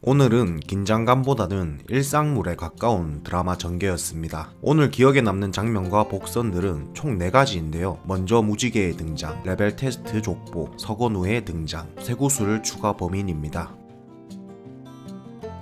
오늘은 긴장감보다는 일상물에 가까운 드라마 전개였습니다. 오늘 기억에 남는 장면과 복선들은 총 4가지인데요. 먼저 무지개의 등장, 레벨 테스트 족보, 서건우의 등장, 쇠구슬 추가 범인입니다.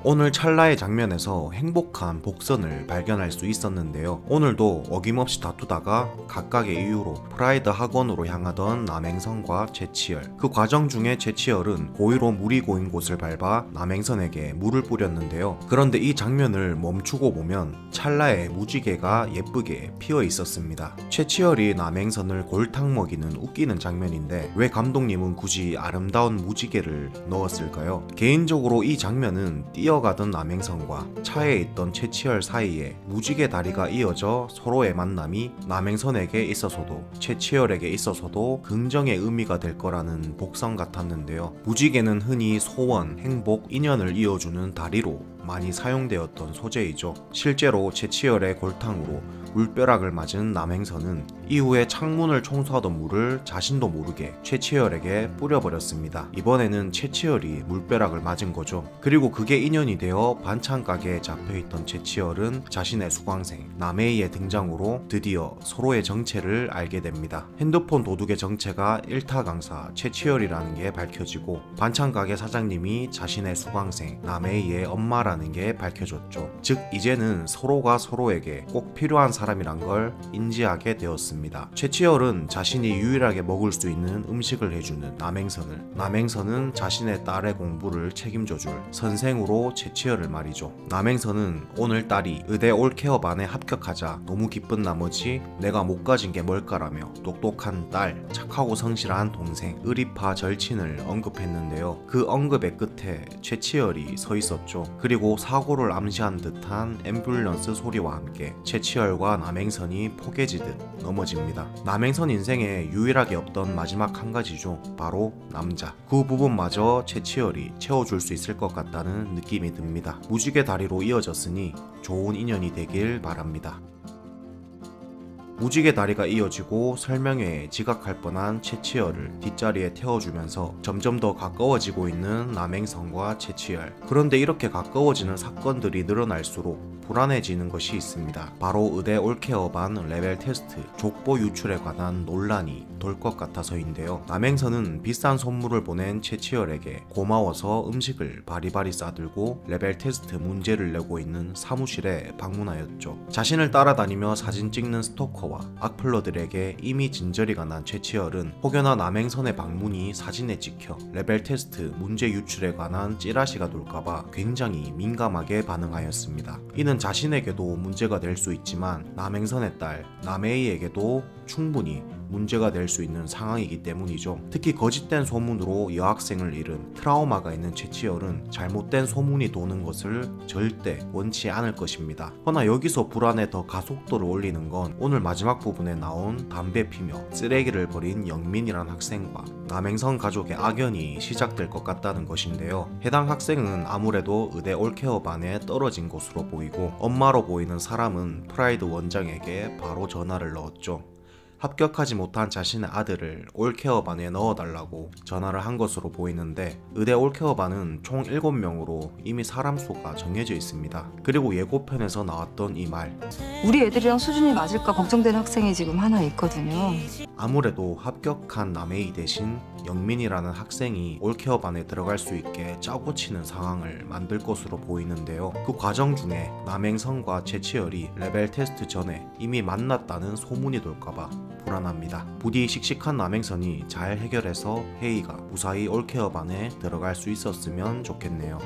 오늘 찰나의 장면에서 행복한 복선을 발견할 수 있었는데요. 오늘도 어김없이 다투다가 각각의 이유로 프라이드 학원으로 향하던 남행선과 최치열. 그 과정 중에 최치열은 고의로 물이 고인 곳을 밟아 남행선에게 물을 뿌렸는데요. 그런데 이 장면을 멈추고 보면 찰나에 무지개가 예쁘게 피어 있었습니다. 최치열이 남행선을 골탕 먹이는 웃기는 장면인데 왜 감독님은 굳이 아름다운 무지개를 넣었을까요? 개인적으로 이 장면은 뛰어가던 남행선과 차에 있던 최치열 사이에 무지개 다리가 이어져 서로의 만남이 남행선에게 있어서도 최치열에게 있어서도 긍정의 의미가 될 거라는 복선 같았는데요. 무지개는 흔히 소원, 행복, 인연을 이어주는 다리로 많이 사용되었던 소재이죠. 실제로 최치열의 골탕으로 물벼락을 맞은 남행선은 이후에 창문을 청소하던 물을 자신도 모르게 최치열에게 뿌려버렸습니다. 이번에는 최치열이 물벼락을 맞은 거죠. 그리고 그게 인연이 되어 반찬 가게에 잡혀있던 최치열은 자신의 수강생 남해이의 등장으로 드디어 서로의 정체를 알게 됩니다. 핸드폰 도둑의 정체가 1타 강사 최치열이라는 게 밝혀지고 반찬 가게 사장님이 자신의 수강생 남해이의 엄마라는 게 밝혀졌죠. 즉 이제는 서로가 서로에게 꼭 필요한 사람이란 걸 인지하게 되었습니다. 최치열은 자신이 유일하게 먹을 수 있는 음식을 해주는 남행선을, 남행선은 자신의 딸의 공부를 책임져줄 선생으로 최치열을 말이죠. 남행선은 오늘 딸이 의대 올케어반에 합격하자 너무 기쁜 나머지 내가 못 가진 게 뭘까라며 똑똑한 딸, 착하고 성실한 동생, 의리파 절친을 언급했는데요. 그 언급의 끝에 최치열이 서 있었죠. 그리고 사고를 암시한 듯한 앰뷸런스 소리와 함께 최치열과 남행선이 포개지듯 넘어집니다. 남행선 인생에 유일하게 없던 마지막 한 가지죠. 바로 남자. 그 부분마저 최치열이 채워줄 수 있을 것 같다는 느낌이 듭니다. 무지개 다리로 이어졌으니 좋은 인연이 되길 바랍니다. 무지개 다리가 이어지고 설명회에 지각할 뻔한 최치열을 뒷자리에 태워주면서 점점 더 가까워지고 있는 남행선과 최치열. 그런데 이렇게 가까워지는 사건들이 늘어날수록 불안해지는 것이 있습니다. 바로 의대 올케어반 레벨 테스트 족보 유출에 관한 논란이 돌 것 같아서인데요. 남행선은 비싼 선물을 보낸 최치열에게 고마워서 음식을 바리바리 싸들고 레벨 테스트 문제를 내고 있는 사무실에 방문하였죠. 자신을 따라다니며 사진 찍는 스토커와 악플러들에게 이미 진저리가 난 최치열은 혹여나 남행선의 방문이 사진에 찍혀 레벨 테스트 문제 유출에 관한 찌라시가 돌까봐 굉장히 민감하게 반응하였습니다. 이는 자신에게도 문제가 될 수 있지만 남행선의 딸 남해이에게도 충분히 문제가 될 수 있는 상황이기 때문이죠. 특히 거짓된 소문으로 여학생을 잃은 트라우마가 있는 최치열은 잘못된 소문이 도는 것을 절대 원치 않을 것입니다. 허나 여기서 불안에 더 가속도를 올리는 건 오늘 마지막 부분에 나온 담배 피며 쓰레기를 버린 영민이란 학생과 남행선 가족의 악연이 시작될 것 같다는 것인데요. 해당 학생은 아무래도 의대 올케어반에 떨어진 것으로 보이고 엄마로 보이는 사람은 프라이드 원장에게 바로 전화를 넣었죠. 합격하지 못한 자신의 아들을 올케어반에 넣어달라고 전화를 한 것으로 보이는데 의대 올케어반은 총 7명으로 이미 사람 수가 정해져 있습니다. 그리고 예고편에서 나왔던 이 말, 우리 애들이랑 수준이 맞을까 걱정되는 학생이 지금 하나 있거든요. 아무래도 합격한 남해이 대신 영민이라는 학생이 올케어반에 들어갈 수 있게 짜고 치는 상황을 만들 것으로 보이는데요. 그 과정 중에 남행선과 최치열이 레벨 테스트 전에 이미 만났다는 소문이 돌까봐 불안합니다. 부디 씩씩한 남행선이 잘 해결해서 혜이가 무사히 올케어반에 들어갈 수 있었으면 좋겠네요.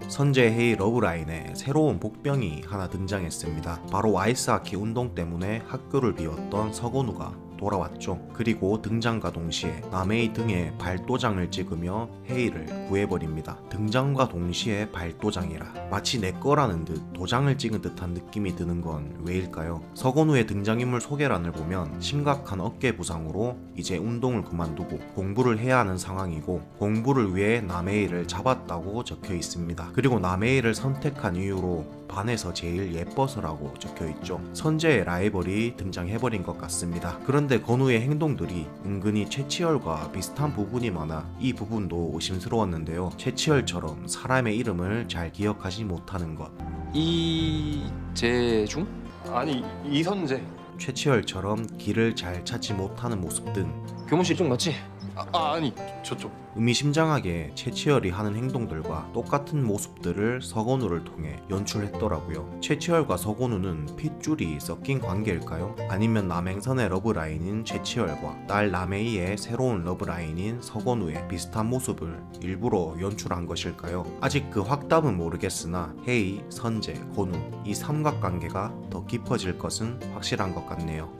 선재 혜이 러브라인에 새로운 복병이 하나 등장했습니다. 바로 아이스하키 운동 때문에 학교를 비웠던 서건우가 돌아왔죠. 그리고 등장과 동시에 남해이 등에 발도장을 찍으며 혜이를 구해버립니다. 등장과 동시에 발도장이라 마치 내 거라는 듯 도장을 찍은 듯한 느낌이 드는 건 왜일까요? 서건우의 등장인물 소개란을 보면 심각한 어깨 부상으로 이제 운동을 그만두고 공부를 해야 하는 상황이고 공부를 위해 남해이를 잡았다고 적혀 있습니다. 그리고 남해이를 선택한 이유로 반에서 제일 예뻐서라고 적혀있죠. 선재의 라이벌이 등장해버린 것 같습니다. 그런데 건우의 행동들이 은근히 최치열과 비슷한 부분이 많아 이 부분도 의심스러웠는데요. 최치열처럼 사람의 이름을 잘 기억하지 못하는 것, 이재중? 아니 이선재. 최치열처럼 길을 잘 찾지 못하는 모습 등 교무실 이쪽 맞지? 아니 저쪽. 의미심장하게 최치열이 하는 행동들과 똑같은 모습들을 서건우를 통해 연출했더라고요. 최치열과 서건우는 핏줄이 섞인 관계일까요? 아니면 남행선의 러브라인인 최치열과 딸 남혜이의 새로운 러브라인인 서건우의 비슷한 모습을 일부러 연출한 것일까요? 아직 그 확답은 모르겠으나 혜이, 선재, 건우 이 삼각관계가 더 깊어질 것은 확실한 것 같네요.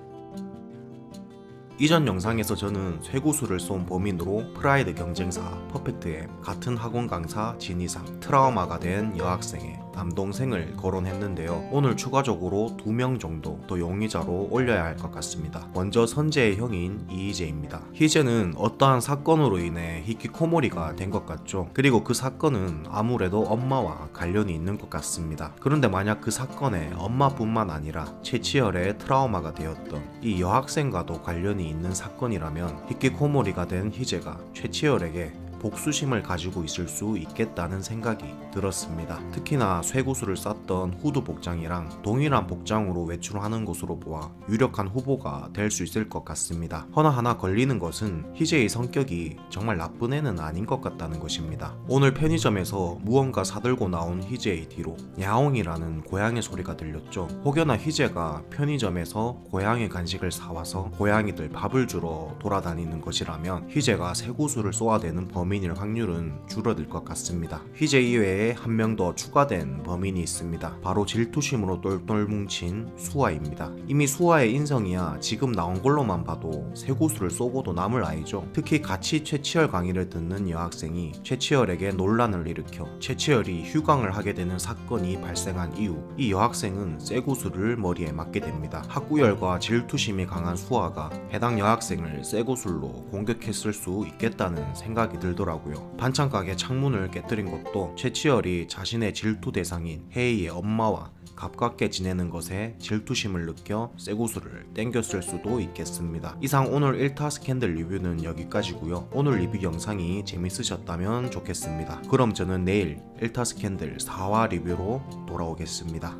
이전 영상에서 저는 쇠구슬을 쏜 범인으로 프라이드 경쟁사 퍼펙트엠, 같은 학원 강사 진이상, 트라우마가 된 여학생의 남동생을 거론했는데요. 오늘 추가적으로 2명 정도 더 용의자로 올려야 할 것 같습니다. 먼저 선재의 형인 이희재입니다. 희재는 어떠한 사건으로 인해 히키코모리가 된 것 같죠. 그리고 그 사건은 아무래도 엄마와 관련이 있는 것 같습니다. 그런데 만약 그 사건에 엄마뿐만 아니라 최치열의 트라우마가 되었던 이 여학생과도 관련이 있는 사건이라면 히키코모리가 된 희재가 최치열에게 복수심을 가지고 있을 수 있겠다는 생각이 들었습니다. 특히나 쇠구슬을 쌌던 후드 복장이랑 동일한 복장으로 외출하는 것으로 보아 유력한 후보가 될 수 있을 것 같습니다. 허나 하나 걸리는 것은 희재의 성격이 정말 나쁜 애는 아닌 것 같다는 것입니다. 오늘 편의점에서 무언가 사들고 나온 희재의 뒤로 야옹이라는 고양이 소리가 들렸죠. 혹여나 희재가 편의점에서 고양이 간식을 사와서 고양이들 밥을 주러 돌아다니는 것이라면 희재가 쇠구슬을 쏘아대는 범인일 확률은 줄어들 것 같습니다. 희재 이외에 한 명 더 추가된 범인이 있습니다. 바로 질투심으로 똘똘 뭉친 수아입니다. 이미 수아의 인성이야 지금 나온 걸로만 봐도 쇠구슬을 쏘고도 남을 아이죠. 특히 같이 최치열 강의를 듣는 여학생이 최치열에게 논란을 일으켜 최치열이 휴강을 하게 되는 사건이 발생한 이후 이 여학생은 쇠구슬을 머리에 맞게 됩니다. 학구열과 질투심이 강한 수아가 해당 여학생을 쇠구슬로 공격했을 수 있겠다는 생각이 들더라고요. 반찬가게 창문을 깨뜨린 것도 최치열이 자신의 질투 대상인 혜이의 엄마와 가깝게 지내는 것에 질투심을 느껴 쇠구슬을 땡겼을 수도 있겠습니다. 이상 오늘 1타 스캔들 리뷰는 여기까지고요. 오늘 리뷰 영상이 재밌으셨다면 좋겠습니다. 그럼 저는 내일 1타 스캔들 4화 리뷰로 돌아오겠습니다.